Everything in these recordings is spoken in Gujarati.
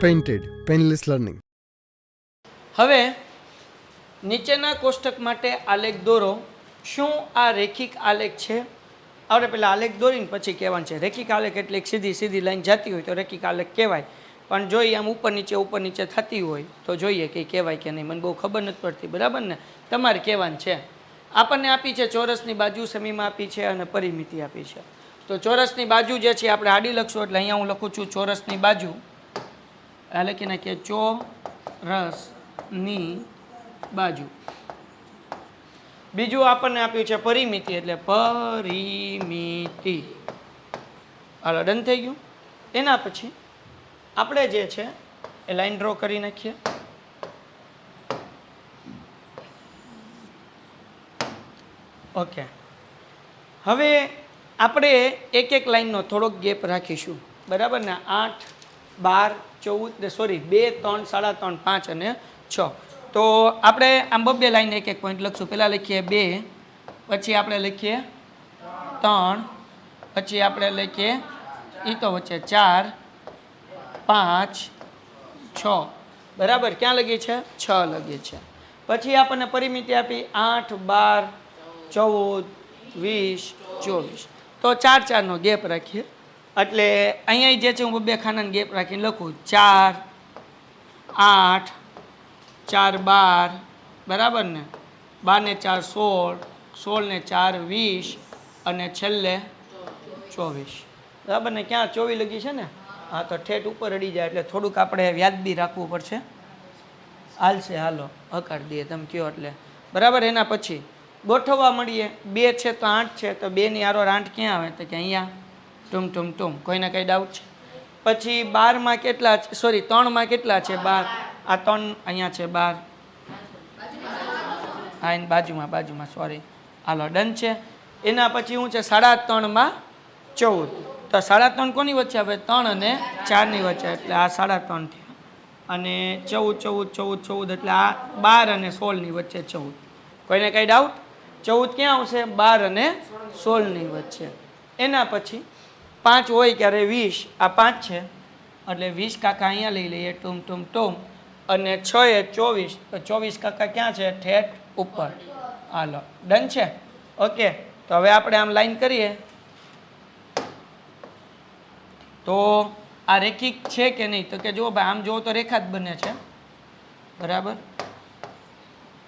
Painted, Painless Learning. હવે નીચેના કોષ્ટક માટે આલેખ દોરો. શું આ રેખિક આલેખ છે? આપણે પહેલાં આલેખ દોરીને પછી કહેવાનું છે. રેખિક આલેખ એટલે એક સીધી સીધી લાઈન જતી હોય તો રેખિક આલેખ કહેવાય. પણ જોઈએ આમ ઉપર નીચે થતી હોય તો જોઈએ કે કહેવાય કે નહીં. મને બહુ ખબર નથી પડતી, બરાબર ને? તમારે કહેવાનું છે. આપણને આપી છે ચોરસની બાજુ, સમીમાં આપી છે અને પરિમિતિ આપી છે. તો ચોરસની બાજુ જે છે આપણે આડી લખશું, એટલે અહીંયા હું લખું છું ચોરસની બાજુ. આ લખી નાખીએ ચોરસની બાજુ. બીજું આપણને આપ્યું છે પરિમિતિ, એટલે પરિમિતિ. હાલો, ડન થઈ ગયું. એના પછી આપણે જે છે એ લાઈન ડ્રો કરી નાખીએ. ઓકે, હવે આપણે એક એક લાઈનનો થોડોક ગેપ રાખીશું, બરાબર ને? 8, 12, 14, સોરી 2, 3, 3.5, 5 અને 6. તો આપણે આમ બબ્બે લાઈન એક એક પોઈન્ટ લખશું. પહેલાં લખીએ 2, પછી આપણે લખીએ 3, પછી આપણે લખીએ એ તો વચ્ચે 4, 5, 6. બરાબર, ક્યાં લગી છે? 6 લગી છે. પછી આપણને પરિમિતિ આપી 8, 12, 14, 20, 24. તો 4, 4 નો ગેપ રાખીએ. એટલે અહીંયા જે છે હું બે ખાનાનો ગેપ રાખીને લખું 4, 8, 4, 12, બરાબર ને? 12 ને 4 16, 16 ને 4 20 અને છેલ્લે 24. બરાબર ને? ક્યાં 24 લગી છે ને? હા, તો ઠેઠ ઉપર અડી જાય એટલે થોડુંક આપણે વ્યાજબી રાખવું પડશે. હાલશે, હાલો હકારી દઈએ તમે કયો એટલે. બરાબર, એના પછી ગોઠવવા મળીએ. 2 છે તો 8 છે, તો 2 ની આરો 8 ક્યાં આવે? તો કે અહીંયા ટૂમ. કોઈને કઈ ડાઉટ છે? પછી 12 માં કેટલા છે? સોરી 3 માં કેટલા છે? 12. આ 3 અહીંયા છે 12. હા, એની બાજુમાં સોરી. હાલો, ડન છે. એના પછી શું છે? 3.5 માં 14. તો 3.5 કોની વચ્ચે આવે? 3 અને 4 ની વચ્ચે, એટલે આ 3.5 થયા. અને 14 એટલે આ 12 અને 16 ની વચ્ચે 14. કોઈને કઈ ડાઉટ? 14 ક્યાં આવશે? 12 અને 16 ની વચ્ચે. એના પછી 5 હોય ક્યારે 20. આ 5 છે એટલે 20 કાકા અહીંયા લઈ લઈએ ટૂમ. અને 6 એ 24, તો 24 કાકા ક્યાં છે? ઠેઠ ઉપર. હાલો, ડન છે. ઓકે, તો હવે આપણે આમ લાઈન કરીએ તો આ રેખિક છે કે નહીં? તો કે જુઓ ભાઈ, આમ જુઓ તો રેખા જ બને છે, બરાબર.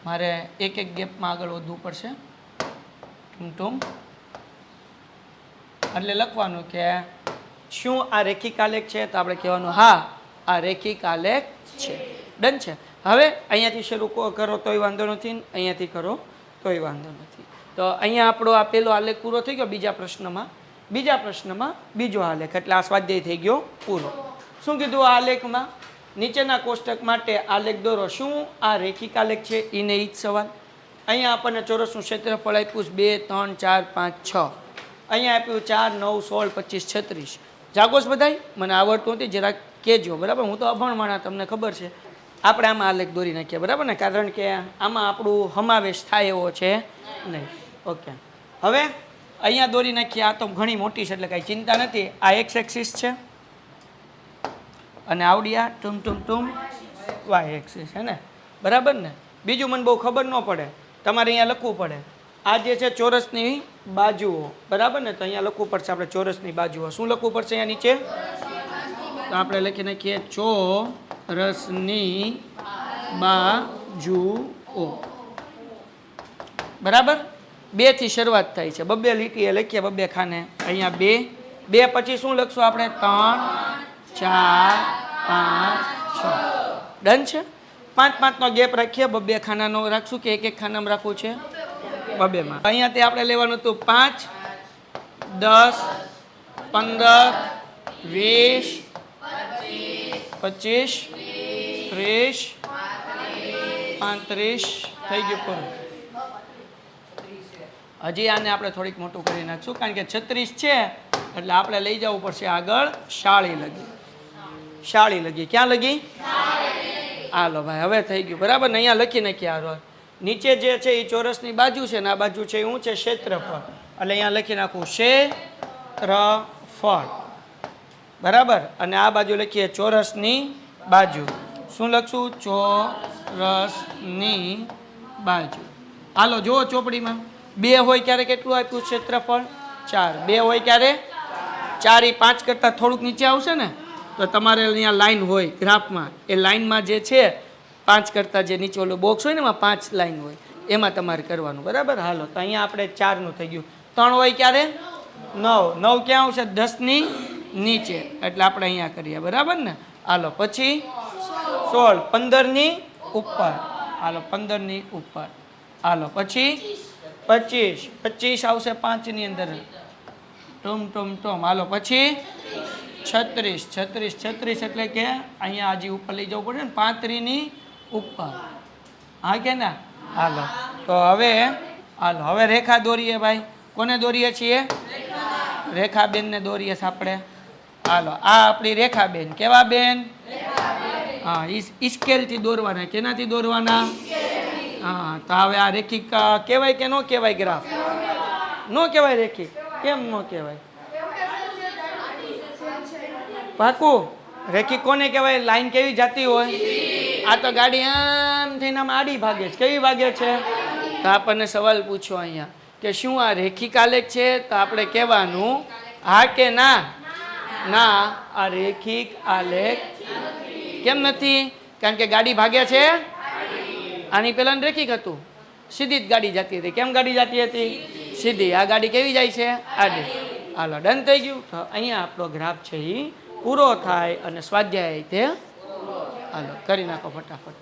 મારે એક એક ગેપમાં આગળ વધવું પડશે. ટૂમ એટલે લખવાનું કે શું આ રેખિક આલેખ છે? તો આપણે કહેવાનું હા, આ રેખિક આલેખ છે. ડન છે. હવે અહીંયાથી શરૂ કરો તોય વાંધો નથી, અહીંયાથી કરો તોય વાંધો નથી. તો અહીંયા આપણો આ પહેલો આલેખ પૂરો થઈ ગયો. બીજા પ્રશ્નમાં બીજો આલેખ, એટલે આ સ્વાધ્યાય થઈ ગયો પૂરો. શું કીધું આ આલેખમાં? નીચેના કોષ્ટક માટે આલેખ દોરો. શું આ રેખિક આલેખ છે? એને ઈ જ સવાલ. અહીંયા આપણને ચોરસનું ક્ષેત્રફળ આપ્યું 2, 3, 4, 5, 6. અહીંયા આપ્યું 4, 9, 16, 25, 36. જાગોશ બધાય? મને આવડતું નથી, જરાક કહેજો, બરાબર? હું તો અભણ માણા, તમને ખબર છે. આપણે આમાં આલેખ દોરી નાખીએ, બરાબર ને? કારણ કે આમાં આપણું સમાવેશ થાય એવો છે નહીં. ઓકે, હવે અહીંયા દોરી નાખીએ. આ તો ઘણી મોટી છે એટલે કાંઈ ચિંતા નથી. આ એક્સ એક્સિસ છે અને આવડિયા ટૂમ વાય એક્સિસ છે ને, બરાબર ને? બીજું મને બહુ ખબર ન પડે, તમારે અહીંયા લખવું પડે. આ જે છે ચોરસની બાજુઓ, બરાબર ને? તો અહીંયા લખવું પડશે આપણે ચોરસની બાજુઓ. શું લખવું પડશે અહીંયા નીચે? તો આપણે લખી નાખીએ ચોરસની બાજુઓ, બરાબર. 2 થી શરૂઆત થાય છે. બબ્બે લીટીએ લખીએ, બબ્બે ખાને. અહીંયા 2 પછી શું લખશું આપણે? 3, 4, 5, 6. ડન છે. 5 નો ગેપ રાખીએ. બબ્બે ખાનાનો રાખશું કે એક એક ખાનામાં રાખવું છે? બબ્બેમાં. અહીંયાથી આપણે લેવાનું હતું 5, 10, 15, 20, 25, 30, 35. થઈ ગયું પૂરું. હજી આને આપણે થોડીક મોટું કરી નાખશું, કારણ કે 36 છે એટલે આપણે લઈ જવું પડશે આગળ 40 લગી. ક્યાં લગી? હાલો ભાઈ, હવે થઈ ગયું, બરાબર ને? અહીંયા લખી નાખીએ. આ નીચે જે છે એ ચોરસની બાજુ છે ને આ બાજુ છે શું છે? ક્ષેત્રફળ. એટલે અહીંયા લખી નાખું ક્ષેત્રફળ, બરાબર. અને આ બાજુ લખીએ ચોરસની બાજુ. શું લખશું? ચોરસની બાજુ. હાલો જુઓ ચોપડીમાં 2 હોય ત્યારે કેટલું આપ્યું ક્ષેત્રફળ? 4. 2 હોય ત્યારે 4 ઈ 5 કરતાં થોડુંક નીચે આવશે ને, તો તમારે અહીંયા લાઈન હોય ગ્રાફમાં, એ લાઈનમાં જે છે 5 કરતાં જે નીચે ઓલો બોક્સ હોય ને એમાં 5 લાઈન હોય, એમાં તમારે કરવાનું. બરાબર. હાલો તો અહીંયા આપણે 4નું થઈ ગયું. 3 હોય ક્યારે? 9. 9 ક્યાં આવશે? 10ની નીચે, એટલે આપણે અહીંયા કરીએ. બરાબર ને. હાલો પછી 16. 15ની ઉપર. હાલો 15ની ઉપર. હાલો પછી 25. 25 આવશે 5ની અંદર. ટોમ. હાલો પછી 36. 36 એટલે કે અહીંયા હજી ઉપર લઈ જવું પડે ને, 35ની ઉપર. હા કે ના? હાલો તો હવે રેખા દોરીએ ભાઈ. કોને દોરીએ છીએ? રેખાબેનને દોરીએ છે આપણે. હાલો આ આપણી રેખાબેન. કેવા બેન? હા, સ્કેલથી દોરવાના. કેનાથી દોરવાના? હા. તો હવે આ રેખિક કહેવાય કે ન કહેવાય? ગ્રાફ ન કહેવાય રેખિક. કેમ ન કહેવાય? પાકું. રેખિક કોને કહેવાય? લાઈન કેવી જાતી હોય? આ તો ગાડી આમ થઈને આમ આડી ભાગે છે. કેવી ભાગે છે? તો આપણને સવાલ પૂછો અહીંયા કે શું આ રેખિક આલેખ છે? તો આપણે કહેવાનું હા કે ના. ના, આ રેખિક આલેખ. કેમ નથી? કારણ કે ગાડી ભાગે છે. આની પહેલા રેખિક હતું, સીધી જ ગાડી જતી હતી. કેમ ગાડી જતી હતી? સીધી. આ ગાડી કેવી જાય છે? આડી. હાલો ડન થઈ ગયું. તો અહીંયા આપણો ગ્રાફ છે એ પૂરો થાય અને સ્વાધ્યાય તે હાલો કરી નાખો ફટાફટ.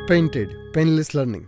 Painted Painless Learning.